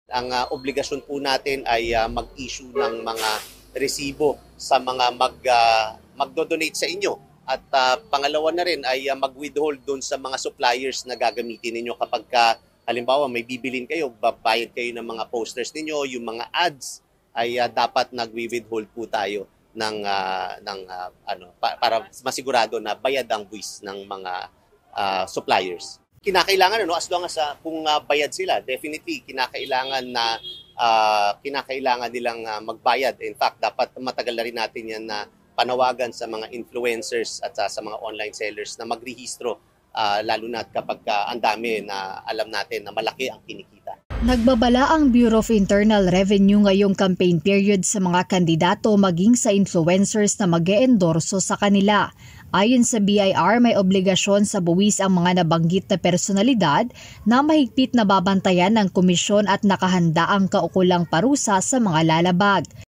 Ang obligasyon po natin ay mag-issue ng mga resibo sa mga magdo-donate sa inyo. At pangalawa na rin ay mag-withhold doon sa mga suppliers na gagamitin ninyo kapag halimbawa may bibilin kayo, babayad kayo ng mga posters ninyo, yung mga ads ay dapat nag-withhold po tayo para masigurado na bayad ang buwis ng mga suppliers. Kinakailangan as long as kung bayad sila, definitely kinakailangan nilang magbayad. In fact, dapat matagal na rin natin yan na panawagan sa mga influencers at sa mga online sellers na magrehistro, lalo na kapag ang dami na alam natin na malaki ang kinikita. Nagbabala ang Bureau of Internal Revenue ngayong campaign period sa mga kandidato maging sa influencers na mag-e-endorso sa kanila. Ayon sa BIR, may obligasyon sa buwis ang mga nabanggit na personalidad na mahigpit na babantayan ng komisyon at nakahanda ang kaukulang parusa sa mga lalabag.